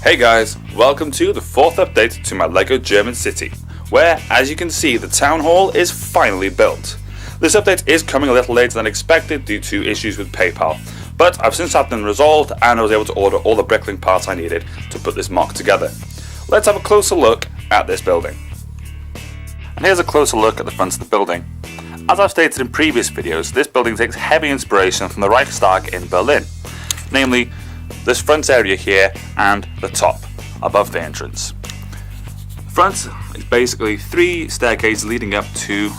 Hey guys, welcome to the fourth update to my LEGO German city, where, as you can see, the town hall is finally built. This update is coming a little later than expected due to issues with PayPal, but I've since had them resolved and I was able to order all the bricklaying parts I needed to put this mock together. Let's have a closer look at this building. And here's a closer look at the front of the building. As I've stated in previous videos, this building takes heavy inspiration from the Reichstag in Berlin, namely this front area here and the top above the entrance. Front is basically three staircases leading up to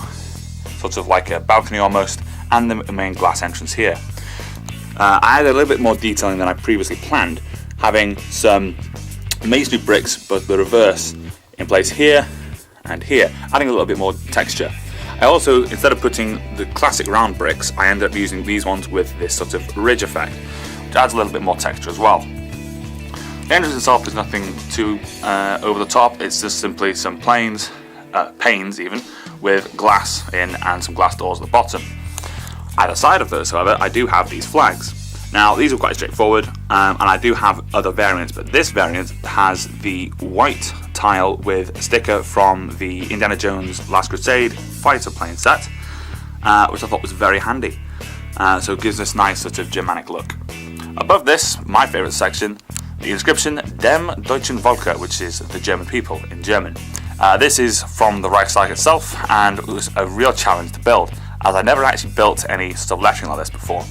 sort of like a balcony almost, and the main glass entrance here. I added a little bit more detailing than I previously planned, having some masonry bricks but the reverse in place here and here, adding a little bit more texture. I also, instead of putting the classic round bricks, I ended up using these ones with this sort of ridge effect, which adds a little bit more texture as well. The entrance itself is nothing too over the top. It's just simply some panes even, with glass in and some glass doors at the bottom. Either side of those, however, I do have these flags. Now these are quite straightforward, and I do have other variants, but this variant has the white tile with a sticker from the Indiana Jones Last Crusade fighter plane set, which I thought was very handy. So it gives this nice sort of Germanic look. Above this, my favourite section, the inscription Dem Deutschen Volke, which is the German people in German. This is from the Reichstag itself, and it was a real challenge to build, as I never actually built any sort of lettering like this before.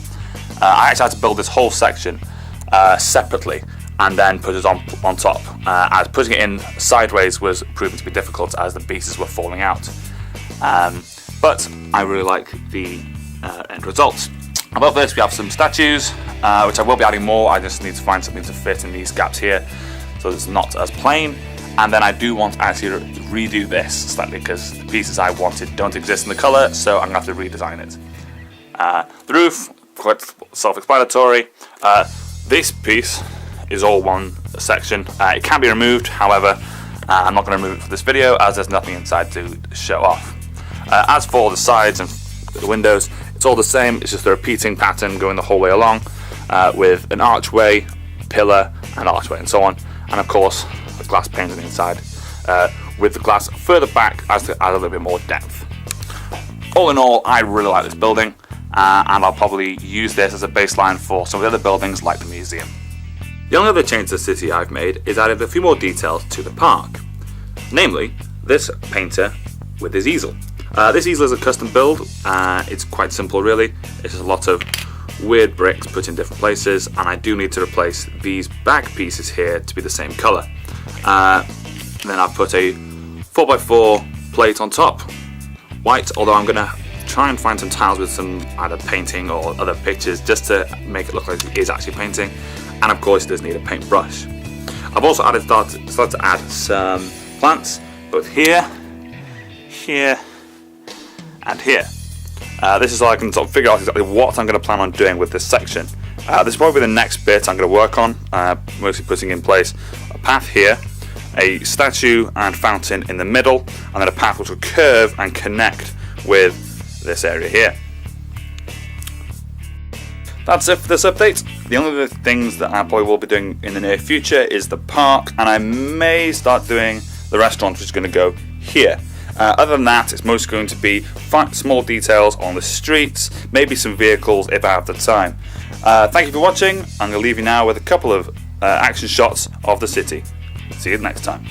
I actually had to build this whole section separately and then put it on top, as putting it in sideways was proven to be difficult as the pieces were falling out. But I really like the end results. Above this we have some statues, which I will be adding more. I just need to find something to fit in these gaps here so it's not as plain. And then I do want to actually redo this slightly because the pieces I wanted don't exist in the colour, so I'm going to have to redesign it. The roof, quite self-explanatory. This piece is all one section. It can be removed, however, I'm not going to remove it for this video as there's nothing inside to show off. As for the sides and the windows, it's all the same. It's just a repeating pattern going the whole way along, with an archway, pillar, and archway, and so on. And of course, the glass panes on the inside, with the glass further back as to add a little bit more depth. All in all, I really like this building, and I'll probably use this as a baseline for some of the other buildings like the museum. The only other change to the city I've made is added a few more details to the park. Namely, this painter with his easel. This easel is a custom build. It's quite simple really. It's just a lot of weird bricks put in different places, and I do need to replace these back pieces here to be the same colour. Then I've put a 4x4 plate on top, white, although I'm going to try and find some tiles with some either painting or other pictures just to make it look like it is actually painting, and of course it does need a paintbrush. I've also started to add some plants, both here, here and here. This is so I can sort of figure out exactly what I'm going to plan on doing with this section. This is probably the next bit I'm going to work on, mostly putting in place a path here, a statue and fountain in the middle, and then a path which will curve and connect with this area here. That's it for this update. The only other things that I probably will be doing in the near future is the park, and I may start doing the restaurant, which is going to go here. Other than that, it's mostly going to be small details on the streets, maybe some vehicles if I have the time. Thank you for watching. I'm going to leave you now with a couple of action shots of the city. See you next time.